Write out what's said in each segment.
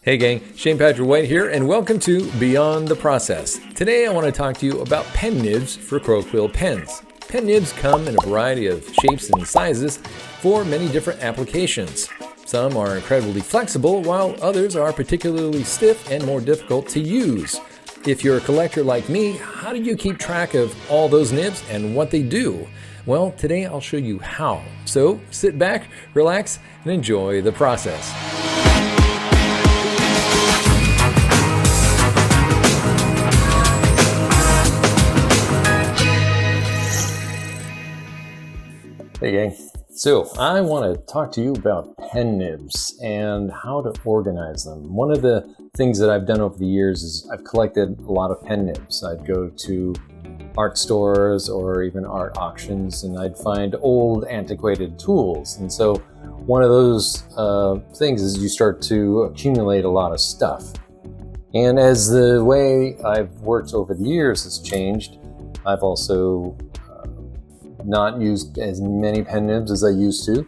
Hey gang, Shane Patrick White here, and welcome to Beyond the Process. Today I want to talk to you about pen nibs for crowquill pens. Pen nibs come in a variety of shapes and sizes for many different applications. Some are incredibly flexible, while others are particularly stiff and more difficult to use. If you're a collector like me, how do you keep track of all those nibs and what they do? Well, today I'll show you how. So sit back, relax, and enjoy the process. Hey gang, so I want to talk to you about pen nibs and how to organize them. One of the things that I've done over the years is I've collected a lot of pen nibs. I'd go to art stores or even art auctions and I'd find old antiquated tools. And so one of those things is you start to accumulate a lot of stuff. And as the way I've worked over the years has changed, I've also not used as many pen nibs as I used to,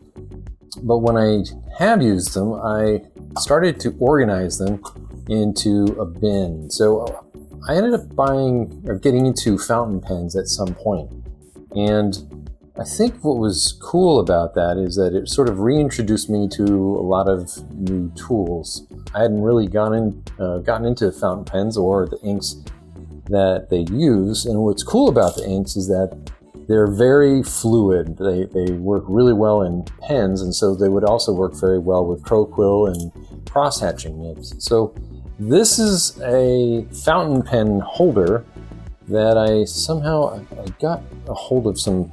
but when I have used them, I started to organize them into a bin. So I ended up buying or getting into fountain pens at some point. And I think what was cool about that is that it sort of reintroduced me to a lot of new tools. I hadn't really gotten into fountain pens or the inks that they use. And what's cool about the inks is that they're very fluid. They work really well in pens, and so they would also work very well with crowquill and crosshatching nibs. So this is a fountain pen holder that I got a hold of some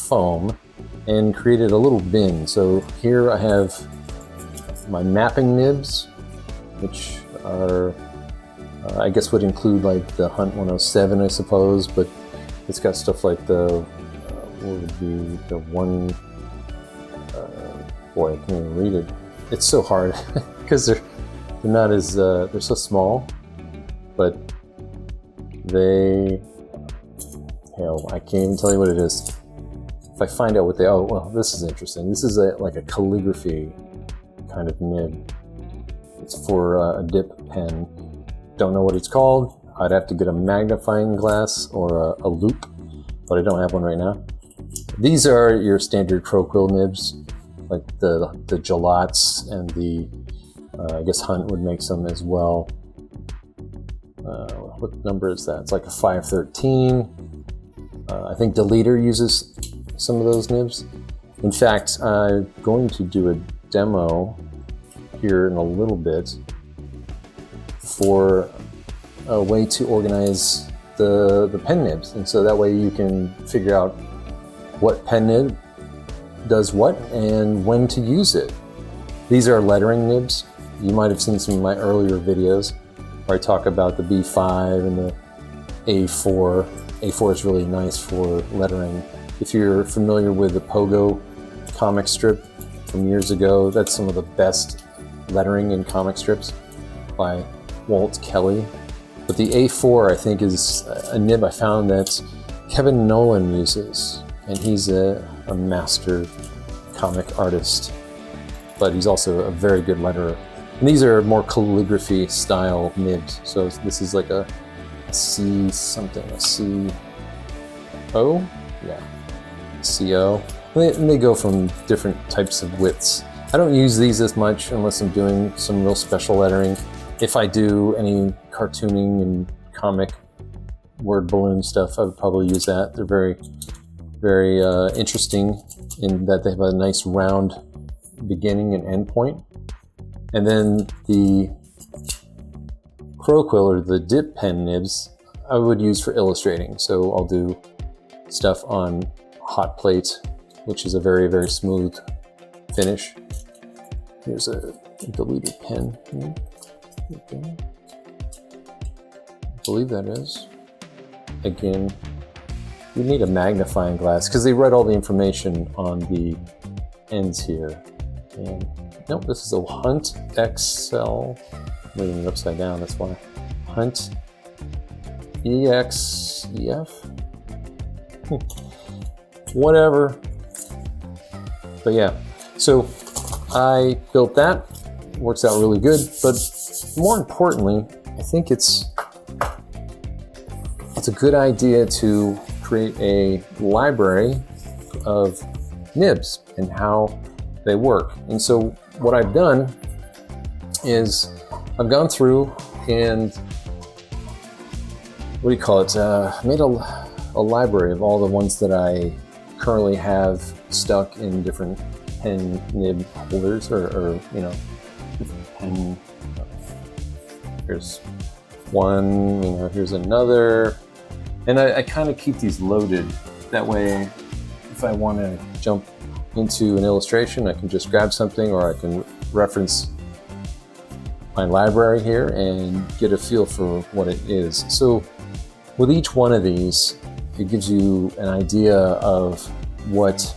foam and created a little bin. So here I have my mapping nibs, which are, I guess would include like the Hunt 107, I suppose, but it's got stuff like the what would be the one, boy, I can't even read it. It's so hard because they're not as, they're so small, but hell, I can't even tell you what it is. If I find out what oh, well, this is interesting. This is like a calligraphy kind of nib. It's for a dip pen. Don't know what it's called. I'd have to get a magnifying glass or a loupe, but I don't have one right now. These are your standard crowquill nibs, like the Gelates and the, I guess Hunt would make some as well. What number is that? It's like a 513. I think Deleter uses some of those nibs. In fact, I'm going to do a demo here in a little bit for a way to organize the pen nibs, and so that way you can figure out what pen nib does what and when to use it. These are lettering nibs. You might have seen some of my earlier videos where I talk about the B5 and the A4. A4 is really nice for lettering. If you're familiar with the Pogo comic strip from years ago, that's some of the best lettering in comic strips by Walt Kelly. But the A4, I think, is a nib I found that Kevin Nolan uses, and he's a master comic artist, but he's also a very good letterer. And these are more calligraphy style nibs. So this is like a C something, a CO? Yeah, CO. And they go from different types of widths. I don't use these as much unless I'm doing some real special lettering. If I do any cartooning and comic word balloon stuff, I would probably use that. They're very, very interesting in that they have a nice round beginning and end point. And then the crowquill or the dip pen nibs I would use for illustrating. So I'll do stuff on hot plate, which is a very, very smooth finish. Here's a deleted pen here. Okay. I believe that is. Again, you need a magnifying glass because they write all the information on the ends here. And nope, this is a Hunt XL. I'm reading it upside down, that's why. Hunt EXEF? Whatever. But yeah, so I built that. works out really good. But more importantly, I think it's a good idea to create a library of nibs and how they work. And so what I've done is I've gone through and what do you call it? Made a library of all the ones that I currently have stuck in different pen nib holders, or you know, different pen. Here's one, you know, here's another, and I kind of keep these loaded. That way, if I want to jump into an illustration, I can just grab something, or I can reference my library here and get a feel for what it is. So with each one of these, it gives you an idea of what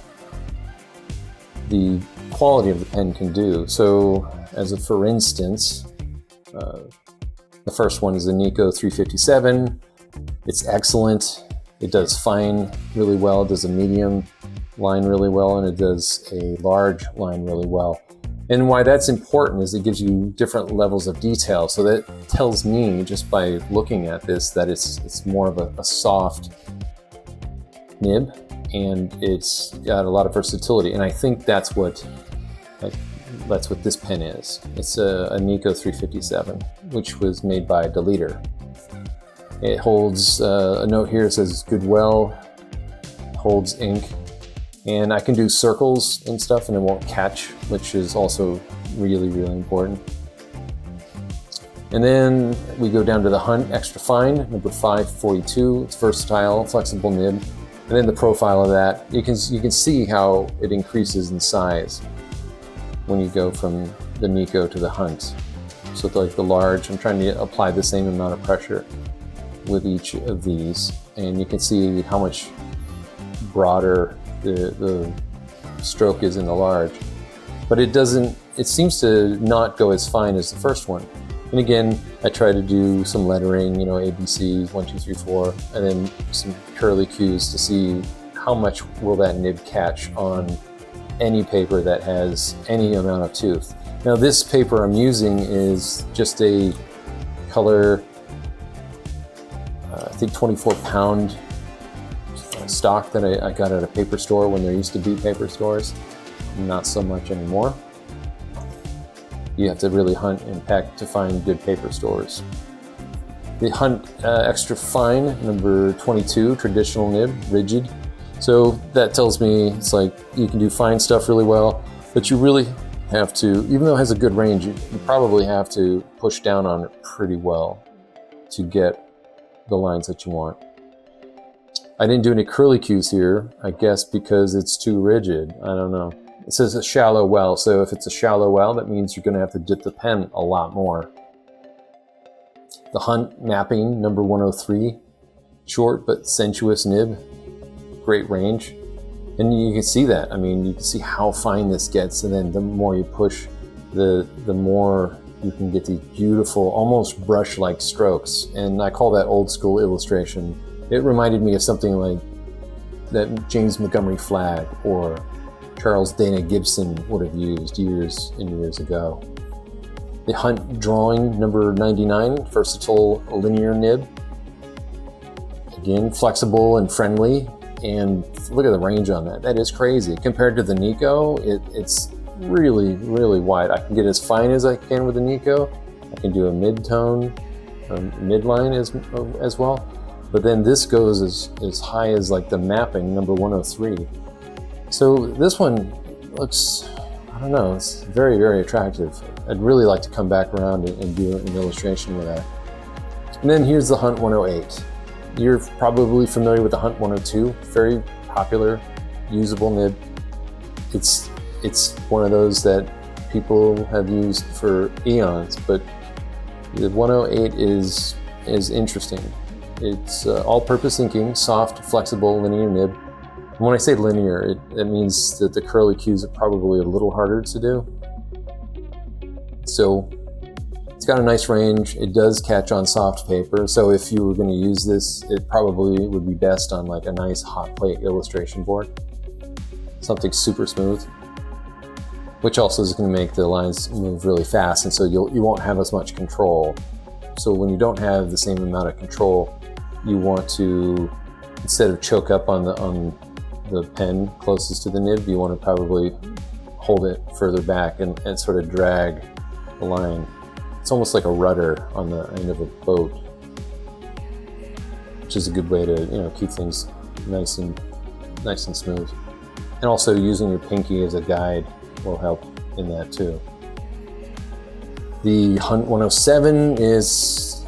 the quality of the pen can do. So for instance, the first one is the Nico 357. It's excellent. It does fine really well. It does a medium line really well, and it does a large line really well. And why that's important is it gives you different levels of detail. So that tells me, just by looking at this, that it's more of a soft nib, and it's got a lot of versatility. And I think that's what this pen is. It's a Nico 357, which was made by Deleter. It holds a note here that says Goodwill, holds ink, and I can do circles and stuff and it won't catch, which is also really, really important. And then we go down to the Hunt Extra Fine, number 542. It's versatile, flexible nib. And then the profile of that, you can see how it increases in size when you go from the Nico to the Hunt. So like the large, I'm trying to apply the same amount of pressure with each of these, and you can see how much broader the stroke is in the large. But it seems to not go as fine as the first one. And again, I try to do some lettering, you know, ABCs, 1, 2, 3, 4, and then some curly cues to see how much will that nib catch on any paper that has any amount of tooth. Now this paper I'm using is just a color, I think 24-pound stock that I got at a paper store when there used to be paper stores. Not so much anymore. You have to really hunt and peck to find good paper stores. The Hunt Extra Fine, number 22, traditional nib, rigid. So that tells me it's like you can do fine stuff really well, but you really have to, even though it has a good range, you probably have to push down on it pretty well to get the lines that you want. I didn't do any curly cues here, I guess because it's too rigid. I don't know. It says a shallow well, so if it's a shallow well, that means you're going to have to dip the pen a lot more. The Hunt Mapping, number 103, short but sensuous nib, great range. And you can see that. I mean, you can see how fine this gets, and then the more you push, the more you can get these beautiful, almost brush-like strokes. And I call that old school illustration. It reminded me of something like that James Montgomery Flagg or Charles Dana Gibson would have used years and years ago. The Hunt Drawing, number 99, versatile linear nib. Again, flexible and friendly, and look at the range on that. That is crazy. Compared to the Nico, it's really, really wide. I can get as fine as I can with the Nico. I can do a mid-tone, midline as well. But then this goes as high as like the Mapping, number 103. So this one looks, I don't know, it's very, very attractive. I'd really like to come back around and do an illustration with that. And then here's the Hunt 108. You're probably familiar with the Hunt 102, very popular, usable nib. It's one of those that people have used for eons, but the 108 is interesting. It's all-purpose inking, soft, flexible, linear nib. And when I say linear, it means that the curly cues are probably a little harder to do. So it's got a nice range. It does catch on soft paper. So if you were going to use this, it probably would be best on like a nice hot plate illustration board. Something super smooth. which also is going to make the lines move really fast, and so you won't have as much control. So when you don't have the same amount of control, you want to, instead of choke up on the pen closest to the nib, you want to probably hold it further back and sort of drag the line. It's almost like a rudder on the end of a boat, which is a good way to keep things nice and smooth. And also using your pinky as a guide will help in that too. The Hunt 107 is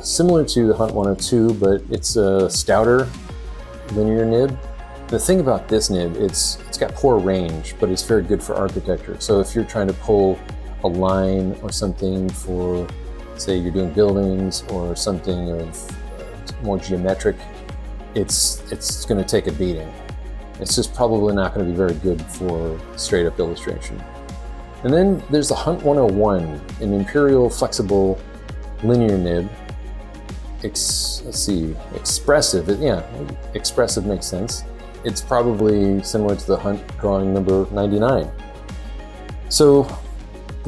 similar to the Hunt 102, but it's a stouter linear nib. The thing about this nib, it's got poor range, but it's very good for architecture. So if you're trying to pull a line or something for, say you're doing buildings or something of more geometric, it's going to take a beating. It's just probably not going to be very good for straight up illustration. And then there's the Hunt 101, an imperial flexible linear nib. Let's see, expressive. Yeah, expressive makes sense. It's probably similar to the Hunt drawing number 99. So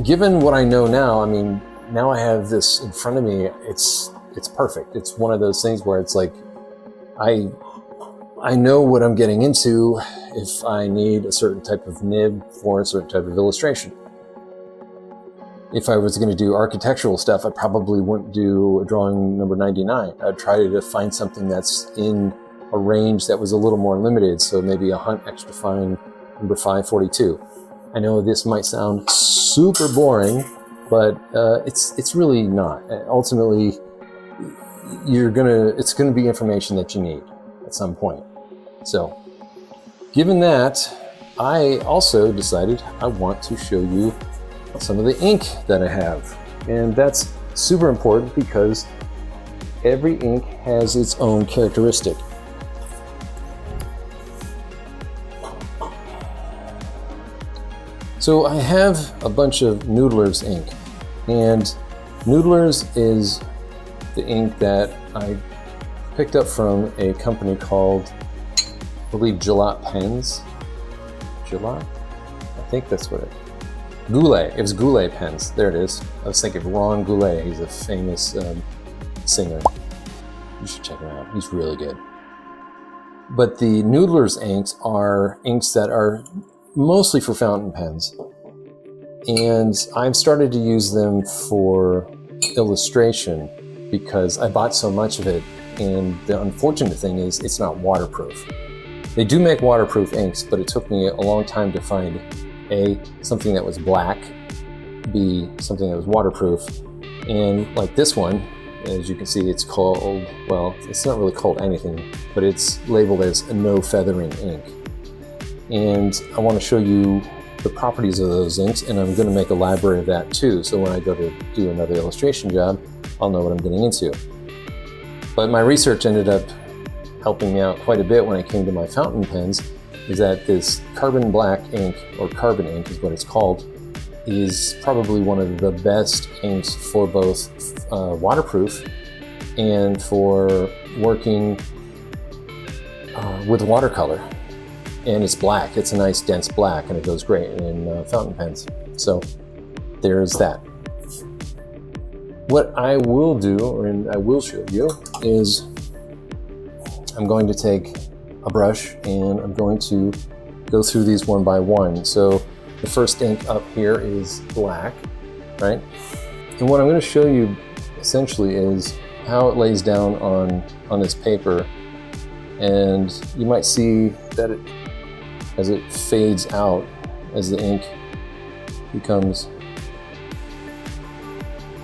given what I know now, I mean, now I have this in front of me, it's perfect. It's one of those things where it's like, I know what I'm getting into if I need a certain type of nib for a certain type of illustration. If I was going to do architectural stuff, I probably wouldn't do a drawing number 99. I'd try to find something that's in a range that was a little more limited, so maybe a Hunt extra fine number 542. I know this might sound super boring, but it's really not. Ultimately, it's gonna be information that you need at some point. So, given that, I also decided I want to show you some of the ink that I have. And that's super important because every ink has its own characteristic. So I have a bunch of Noodler's ink, and Noodler's is the ink that I picked up from a company called, I believe, Gillette Pens. Gillette? I think that's what Goulet. It was Goulet pens. There it is. I was thinking of Ron Goulet. He's a famous singer. You should check him out. He's really good. But the Noodler's inks are inks that are mostly for fountain pens. And I've started to use them for illustration because I bought so much of it. And the unfortunate thing is it's not waterproof. They do make waterproof inks, but it took me a long time to find A, something that was black, B, something that was waterproof. And like this one, as you can see, it's called, well, it's not really called anything, but it's labeled as a no feathering ink. And I want to show you the properties of those inks, and I'm going to make a library of that too. So when I go to do another illustration job, I'll know what I'm getting into. But my research ended up helping me out quite a bit when it came to my fountain pens, is that this carbon black ink, or carbon ink is what it's called, is probably one of the best inks for both waterproof and for working with watercolor. And it's black. It's a nice dense black, and it goes great in fountain pens. So there's that. What I will do, and I will show you, is I'm going to take a brush and I'm going to go through these one by one. So the first ink up here is black, right? And what I'm going to show you essentially is how it lays down on this paper. And you might see that as it fades out, as the ink becomes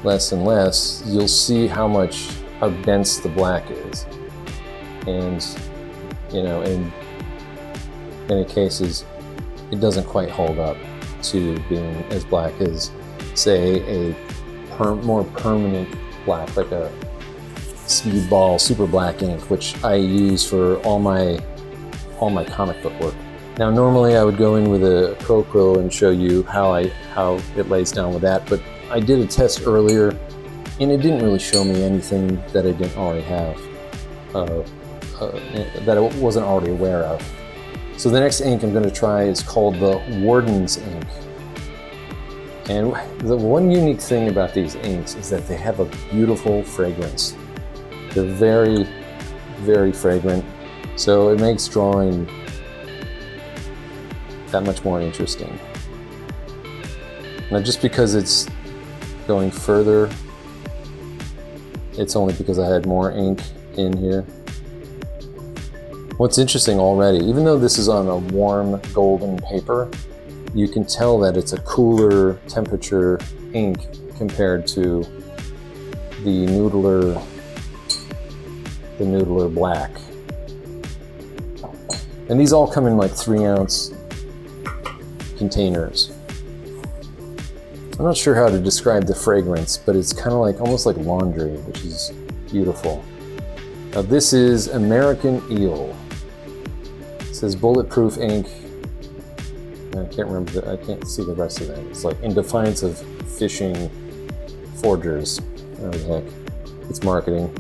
less and less, you'll see how dense the black is. And in many cases, it doesn't quite hold up to being as black as, say, a more permanent black, like a Speedball super black ink, which I use for all my comic book work. Now, normally I would go in with a crowquill and show you how it lays down with that, but I did a test earlier, and it didn't really show me anything that I didn't already have. That I wasn't already aware of. So the next ink I'm going to try is called the Warden's ink. And the one unique thing about these inks is that they have a beautiful fragrance. They're very, very fragrant. So it makes drawing that much more interesting. Now, just because it's going further, it's only because I had more ink in here. What's interesting already, even though this is on a warm golden paper, you can tell that it's a cooler temperature ink compared to the Noodler Black. And these all come in like 3-ounce containers. I'm not sure how to describe the fragrance, but it's kind of like almost like laundry, which is beautiful. Now this is American Eel. It says bulletproof ink. I can't remember, I can't see the rest of that. It's like in defiance of phishing forgers. Oh heck, it's marketing.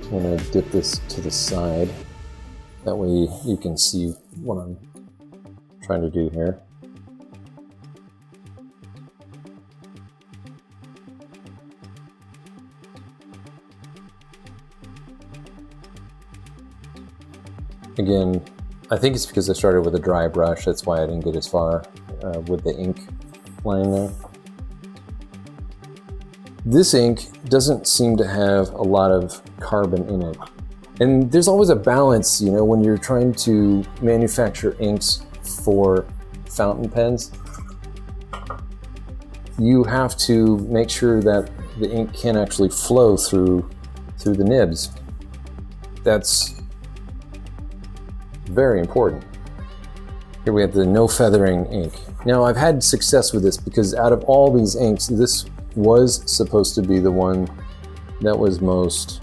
I'm gonna dip this to the side. That way you can see what I'm trying to do here. Again, I think it's because I started with a dry brush, that's why I didn't get as far with the ink line there. This ink doesn't seem to have a lot of carbon in it. And there's always a balance, you know, when you're trying to manufacture inks for fountain pens. You have to make sure that the ink can actually flow through the nibs. That's very important. Here we have the no feathering ink. Now I've had success with this because out of all these inks, this was supposed to be the one that was most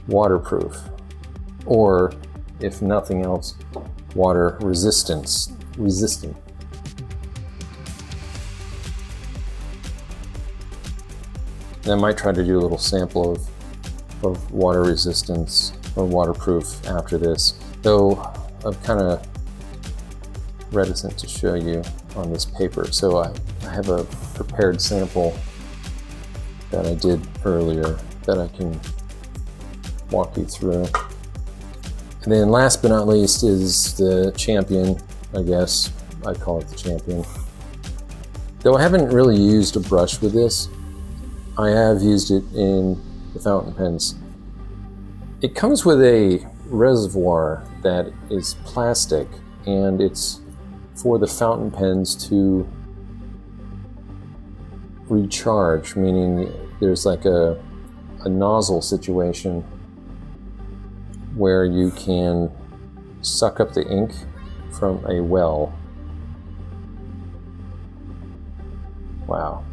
waterproof, or if nothing else, water resistant. And I might try to do a little sample of water resistance or waterproof after this, though I'm kind of reticent to show you on this paper. So I have a prepared sample that I did earlier that I can walk you through. And then last but not least is the Champion, I guess. I call it the Champion. Though I haven't really used a brush with this, I have used it in the fountain pens. It comes with a reservoir that is plastic, and it's for the fountain pens to recharge, meaning there's like a nozzle situation where you can suck up the ink from a well. Wow.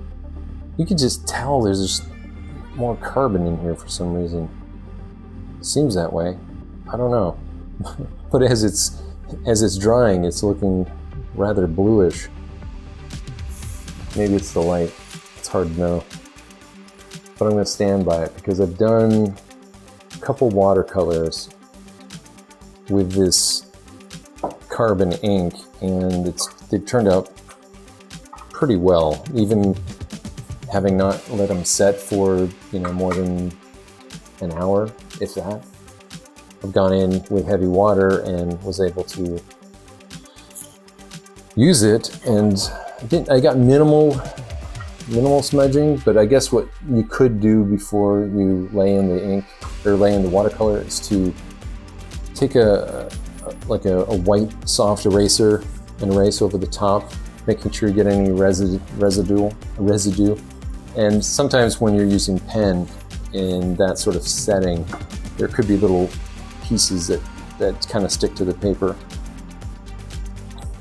You can just tell there's just more carbon in here for some reason. Seems that way. I don't know. But as it's drying, it's looking rather bluish. Maybe it's the light. It's hard to know. But I'm going to stand by it because I've done a couple watercolors with this carbon ink, and they've turned out pretty well, even having not let them set for, you know, more than an hour, if that. I've gone in with heavy water and was able to use it, and I got minimal smudging, but I guess what you could do before you lay in the ink or lay in the watercolor is to take a white soft eraser and erase over the top, making sure you get any residue. And sometimes when you're using pen in that sort of setting, there could be little pieces that kind of stick to the paper.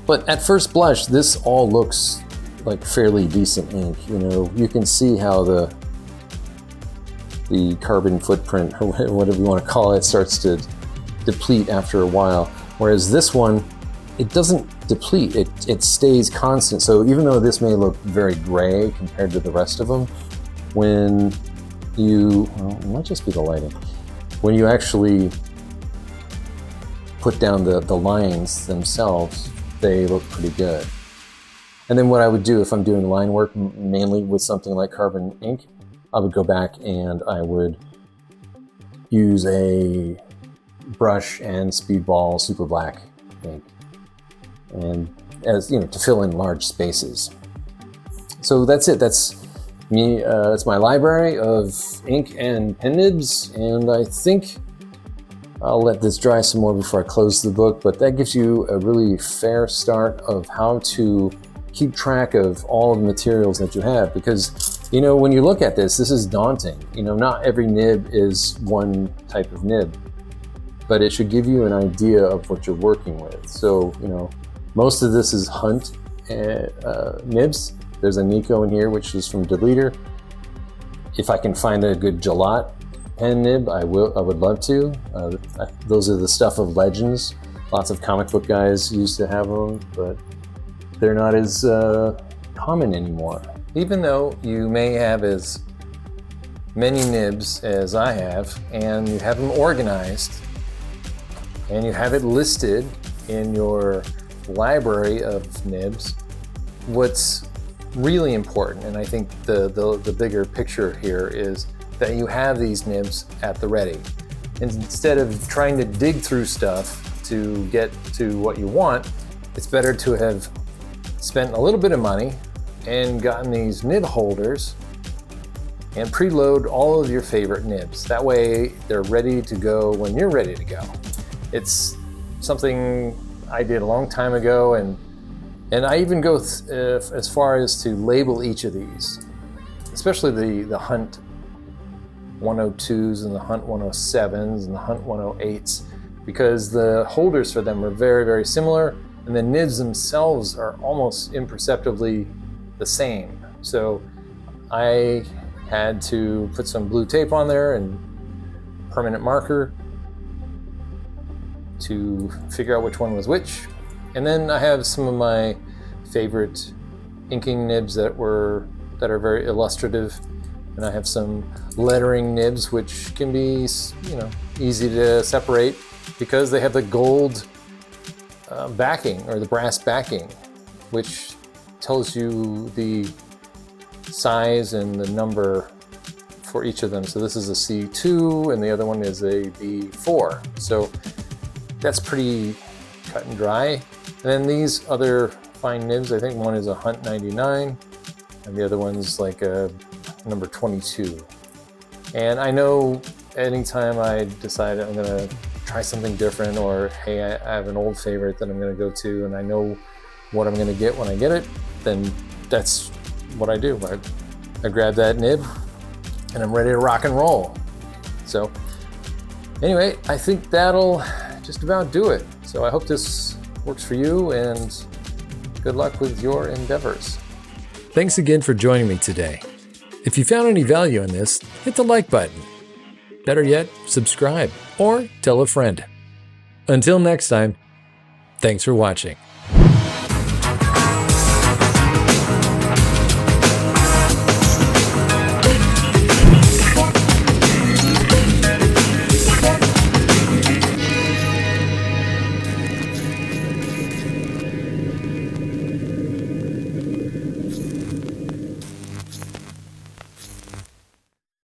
But at first blush, this all looks like fairly decent ink. You know, you can see how the carbon footprint, or whatever you want to call it, starts to deplete after a while. Whereas this one, it doesn't deplete, it stays constant. So even though this may look very gray compared to the rest of them, when you, well, it might just be the lighting, when you actually put down the lines themselves, they look pretty good. And then what I would do if I'm doing line work, mainly with something like carbon ink, I would go back and I would use a brush and Speedball super black ink, and as you know, to fill in large spaces. So that's it. That's me. It's my library of ink and pen nibs, and I think I'll let this dry some more before I close the book, but that gives you a really fair start of how to keep track of all the materials that you have, because you know, when you look at this is daunting. You know, not every nib is one type of nib, but it should give you an idea of what you're working with. So, you know, most of this is Hunt nibs. There's a Nico in here, which is from Deleter. If I can find a good Gillot pen nib, I would love to. Those are the stuff of legends. Lots of comic book guys used to have them, but they're not as common anymore. Even though you may have as many nibs as I have, and you have them organized, and you have it listed in your library of nibs, what's really important, and I think the bigger picture here, is that you have these nibs at the ready. Instead of trying to dig through stuff to get to what you want, it's better to have spent a little bit of money and gotten these nib holders and preload all of your favorite nibs. That way they're ready to go when you're ready to go. It's something I did a long time ago, and I even go as far as to label each of these, especially the Hunt 102s and the Hunt 107s and the Hunt 108s, because the holders for them are very, very similar, and the nibs themselves are almost imperceptibly the same. So I had to put some blue tape on there and permanent marker to figure out which one was which. And then I have some of my favorite inking nibs that are very illustrative, and I have some lettering nibs which can be, you know, easy to separate because they have the gold backing, or the brass backing, which tells you the size and the number for each of them. So this is a C2 and the other one is a B4. So that's pretty cut and dry. And then these other fine nibs, I think one is a Hunt 99 and the other one's like a number 22. And I know anytime I decide I'm gonna try something different, or hey, I have an old favorite that I'm gonna go to and I know what I'm gonna get when I get it, then that's what I do. I grab that nib and I'm ready to rock and roll. So anyway, I think that'll just about do it. So I hope this works for you, and good luck with your endeavors. Thanks again for joining me today. If you found any value in this, hit the like button. Better yet, subscribe or tell a friend. Until next time, thanks for watching.